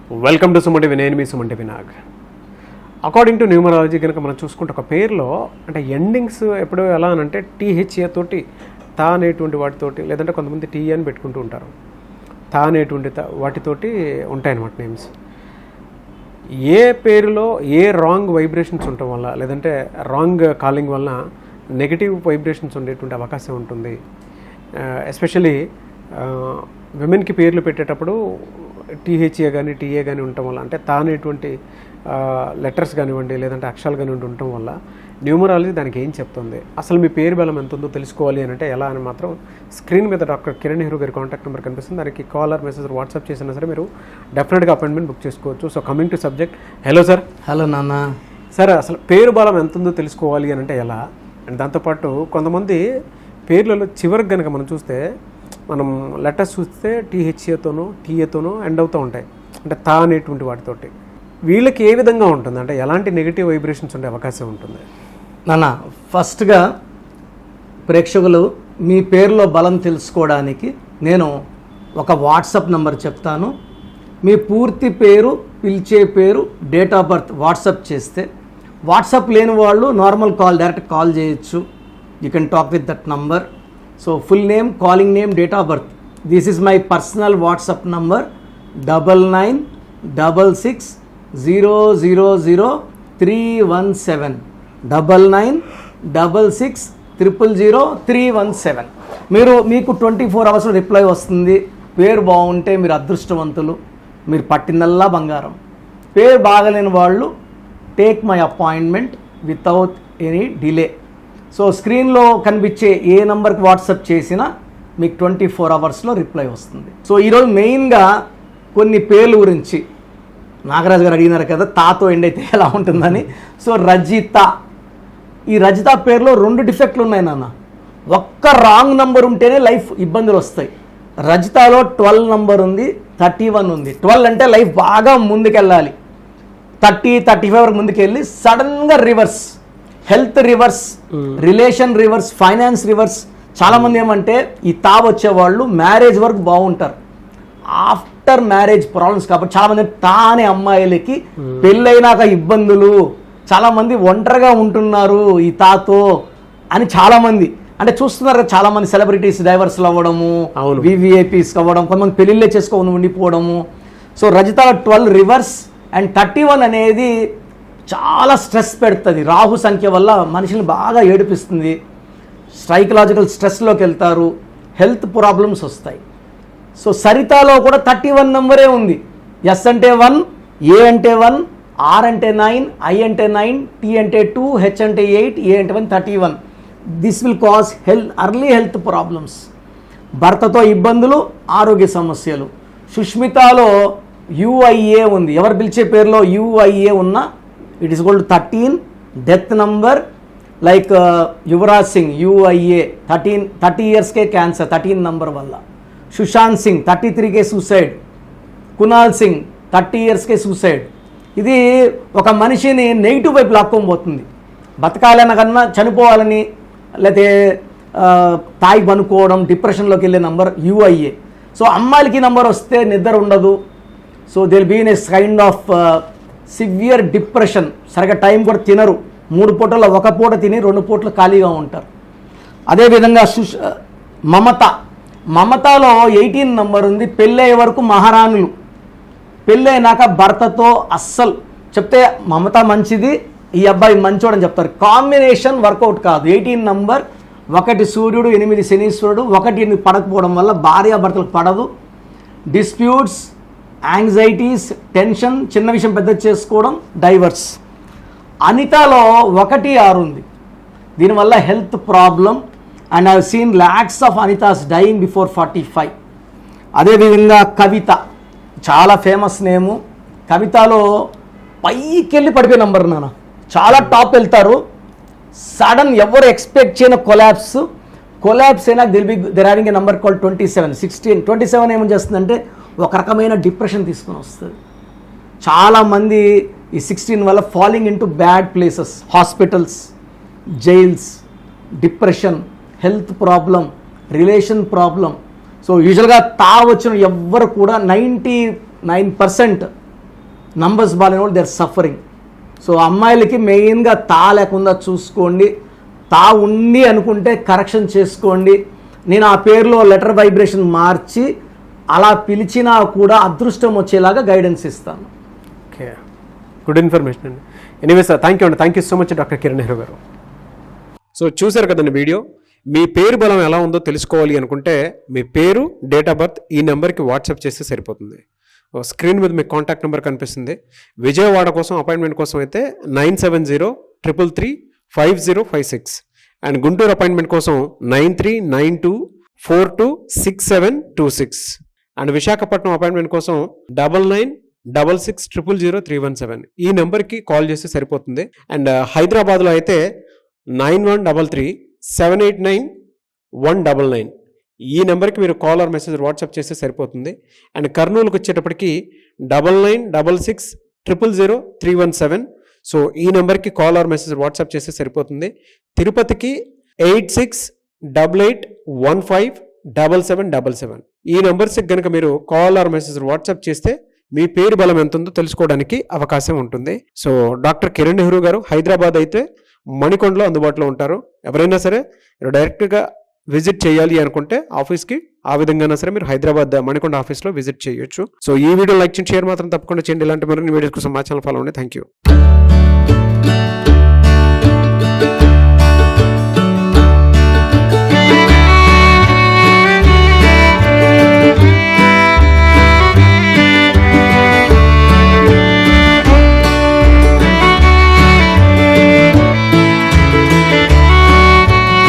Welcome to Suman TV. నేను మీ Suman TV Nag. According to numerology కనుక మనం చూసుకుంటే ఒక పేరులో అంటే ఎండింగ్స్ ఎప్పుడు ఎలా అనంటే టీహెచ్ఏ తోటి తా అనేటువంటి వాటితోటి, లేదంటే కొంతమంది టీ అని పెట్టుకుంటూ ఉంటారు. తా అనేటువంటి వాటితోటి ఉంటాయన్నమాట నేమ్స్. ఏ పేరులో ఏ రాంగ్ వైబ్రేషన్స్ ఉండటం వల్ల, లేదంటే రాంగ్ కాలింగ్ వలన నెగిటివ్ వైబ్రేషన్స్ ఉండేటువంటి అవకాశం ఉంటుంది. ఎస్పెషలీ విమెన్కి పేర్లు పెట్టేటప్పుడు టీహెచ్ఏ కానీ టీఏ కానీ ఉండటం వల్ల, అంటే తా అనేటువంటి లెటర్స్ కానివ్వండి, లేదంటే అక్షరాలు కానివ్వండి ఉండటం వల్ల న్యూమరాలజీ దానికి ఏం చెప్తుంది, అసలు మీ పేరు బలం ఎంత ఉందో తెలుసుకోవాలి అని అంటే ఎలా అని మాత్రం స్క్రీన్ మీద డాక్టర్ కిరణ్ నెహ్రూ గారి కాంటాక్ట్ నెంబర్ కనిపిస్తుంది. దానికి కాలర్ మెసేజ్ వాట్సాప్ చేసినా సరే మీరు డెఫినెట్గా అపాయింట్మెంట్ బుక్ చేసుకోవచ్చు. So coming to subject, hello sir. Hello నాన్న. సార్, అసలు పేరు బలం ఎంత ఉందో తెలుసుకోవాలి అని అంటే ఎలా, అండ్ దాంతోపాటు కొంతమంది పేర్లలో చివరికి కనుక మనం చూస్తే, మనం లెటర్స్ చూస్తే టీహెచ్ఏతోనో టీఏతోనో ఎండ్ అవుతూ ఉంటాయి, అంటే తా అనేటువంటి వాటితోటి. వీళ్ళకి ఏ విధంగా ఉంటుంది, అంటే ఎలాంటి నెగిటివ్ వైబ్రేషన్స్ ఉండే అవకాశం ఉంటుంది? నాన్న, ఫస్ట్గా ప్రేక్షకులు మీ పేరులో బలం తెలుసుకోవడానికి నేను ఒక వాట్సాప్ నెంబర్ చెప్తాను. మీ పూర్తి పేరు, పిలిచే పేరు, డేట్ ఆఫ్ బర్త్ వాట్సాప్ చేస్తే, వాట్సాప్ లేని వాళ్ళు నార్మల్ కాల్, డైరెక్ట్ కాల్ చేయొచ్చు. You can talk with that number. So full name, calling name, date of birth. This is my personal WhatsApp number 9966000317 9966000317. మీకు 24 అవర్స్లో రిప్లై వస్తుంది. పేరు బాగుంటే మీరు అదృష్టవంతులు, మీరు పట్టిందల్లా బంగారం. పేరు బాగలేని వాళ్ళు take my appointment without any delay. So స్క్రీన్లో కనిపించే ఏ నెంబర్కి వాట్సాప్ చేసినా మీకు 24 అవర్స్లో రిప్లై వస్తుంది. సో ఈరోజు మెయిన్గా కొన్ని పేర్ల గురించి నాగరాజు గారు అడిగినారు కదా, తాతో ఎండ్ అయితే ఎలా ఉంటుందని. సో రజిత, ఈ రజిత పేరులో 2 డిఫెక్ట్లు ఉన్నాయి నాన్న. ఒక్క రాంగ్ నంబర్ ఉంటేనే లైఫ్ ఇబ్బందులు వస్తాయి. రజితలో 12 నంబర్ ఉంది, 31 ఉంది. 12 అంటే లైఫ్ బాగా ముందుకెళ్ళాలి, 30-35 వరకు ముందుకెళ్ళి సడన్గా reverse, health reverse, relation reverse, finance reverse. చాలామంది ఏమంటే ఈ తా వచ్చేవాళ్ళు మ్యారేజ్ వరకు బాగుంటారు, ఆఫ్టర్ మ్యారేజ్ ప్రాబ్లమ్స్. కాబట్టి చాలామంది తా అనే అమ్మాయిలకి పెళ్ళైనాక ఇబ్బందులు, చాలామంది ఒంటరిగా ఉంటున్నారు ఈ తాతో అని చాలామంది అంటే చూస్తున్నారు కదా. చాలామంది సెలబ్రిటీస్ డైవర్స్లు అవ్వడము, వివిఐపీస్ అవ్వడం, కొంతమంది పెళ్ళిళ్ళే చేసుకోని ఉండిపోవడము. సో రజిత 12 రివర్స్ అండ్ 31 అనేది చాలా స్ట్రెస్ పెడుతుంది. రాహు సంఖ్య వల్ల మనుషుల్ని బాగా ఏడిపిస్తుంది, సైకలాజికల్ స్ట్రెస్లోకి వెళ్తారు, హెల్త్ ప్రాబ్లమ్స్ వస్తాయి. సో సరితాలో కూడా 31 నెంబరే ఉంది. ఎస్ అంటే 1, ఏ అంటే 1, ఆర్ అంటే 9, ఐ అంటే 9, టీ అంటే 2, హెచ్ అంటే 8, ఏ అంటే 1, 31. This will cause early health problems, భర్తతో ఇబ్బందులు, ఆరోగ్య సమస్యలు. సుష్మితలో యుఐఏ ఉంది. ఎవరు పిలిచే పేరులో యుఐఏ ఉన్నా it is gold 13. Death number like Yuvraj Singh U I A 30 ఇయర్స్కే క్యాన్సర్ 13 నంబర్ వల్ల. సుశాంత్ సింగ్ 33కే సూసైడ్. కునాల్ సింగ్ 30 ఇయర్స్కే సూసైడ్. ఇది ఒక మనిషిని నెగిటివ్ వైపు లాక్కొని పోతుంది. బతకాలన్న కన్నా చనిపోవాలని, లేకపోతే తాయి పనుకోవడం, డిప్రెషన్లోకి వెళ్ళే నంబర్ యుఐఏ. సో అమ్మాయిలకి నంబర్ వస్తే నిద్ర ఉండదు. So they will be in a kind of severe depression. సరిగ్గా టైం కూడా తినరు. 3 పూటల్లో 1 పూట తిని 2 పూటలు ఖాళీగా ఉంటారు. అదేవిధంగా మమతలో 18 నంబర్ ఉంది. పెళ్ళయ్యే వరకు మహారాణులు, పెళ్ళైనాక భర్తతో అస్సలు చెప్తే మమత మంచిది, ఈ అబ్బాయి మంచోడని చెప్తారు. కాంబినేషన్ వర్కౌట్ కాదు. 18 నంబర్, 1 సూర్యుడు, 8 శనీశ్వరుడు, 1 పడకపోవడం వల్ల భార్యాభర్తలకు పడదు. డిస్ప్యూట్స్, యాంగ్జైటీస్, టెన్షన్, చిన్న విషయం పెద్ద చేసుకోవడం, డైవర్స్. అనితలో 1, 6 ఉంది. దీనివల్ల health problem. And I have seen lakhs of Anithas dying before 45. అదేవిధంగా కవిత చాలా ఫేమస్ నేము. కవితలో పైకి వెళ్ళి పడిపోయే నంబర్ నాన్న, చాలా టాప్ వెళ్తారు. సడన్ ఎవరు ఎక్స్పెక్ట్ చేయని కొలాప్స్ అయినా there having a number call 27. 27 ఏమని చేస్తుందంటే ఒక రకమైన డిప్రెషన్ తీసుకొని వస్తుంది. చాలామంది ఈ 16 వల్ల falling in to bad places, hospitals, jails, depression, health problem, relation problem. So యూజువల్గా తా వచ్చిన ఎవ్వరు కూడా 99% నంబర్స్ బాగాలేని వాళ్ళు దే ఆర్ సఫరింగ్. సో అమ్మాయిలకి మెయిన్గా తా లేకుండా చూసుకోండి. తా ఉంది అనుకుంటే కరెక్షన్ చేసుకోండి. నేను ఆ పేరులో లెటర్ వైబ్రేషన్ మార్చి అలా పిలిచినా కూడా అదృష్టం వచ్చేలాగా గైడెన్స్ ఇస్తాను. ఓకే, గుడ్ ఇన్ఫర్మేషన్ అండి. ఎనీవే సార్, థ్యాంక్ యూ అండి. Thank you so much doctor Kiran Nehru గారు. సో చూశారు కదండి వీడియో. మీ పేరు బలం ఎలా ఉందో తెలుసుకోవాలి అనుకుంటే మీ పేరు, డేట్ ఆఫ్ బర్త్ ఈ నెంబర్కి వాట్సాప్ చేస్తే సరిపోతుంది. స్క్రీన్ మీద మీకు కాంటాక్ట్ నెంబర్ కనిపిస్తుంది. విజయవాడ కోసం అపాయింట్మెంట్ కోసం అయితే 9703335056 అండ్ గుంటూరు అపాయింట్మెంట్ కోసం 9392426726 అండ్ విశాఖపట్నం అపాయింట్మెంట్ కోసం 9966000317 ఈ నెంబర్కి కాల్ చేస్తే సరిపోతుంది. అండ్ హైదరాబాద్లో అయితే 9133789199 ఈ నెంబర్కి మీరు కాల్ ఆర్ మెసేజ్ వాట్సాప్ చేస్తే సరిపోతుంది. అండ్ కర్నూలుకి వచ్చేటప్పటికి 9966000317 సో ఈ నెంబర్కి కాల్ ఆర్ మెసేజ్ వాట్సాప్ చేస్తే సరిపోతుంది. తిరుపతికి 8688157777 ఈ నెంబర్స్కి కనుక మీరు కాల్ ఆర్ మెసేజ్ వాట్సాప్ చేస్తే మీ పేరు బలం ఎంత ఉందో తెలుసుకోవడానికి అవకాశం ఉంటుంది. సో డాక్టర్ కిరణ్ నెహ్రూ గారు హైదరాబాద్ అయితే మణికొండలో అందుబాటులో ఉంటారు. ఎవరైనా సరే డైరెక్ట్గా విజిట్ చేయాలి అనుకుంటే ఆఫీస్కి ఆ విధంగా సరే మీరు హైదరాబాద్ మణికొండ ఆఫీస్లో విజిట్ చేయొచ్చు. సో ఈ వీడియో లైక్ చేయండి, షేర్ మాత్రం తప్పకుండా చేయండి. ఇలాంటి మరిన్ని వీడియోస్ కోసం మా ఛానల్ ఫాలో అవ్వండి. Thank you.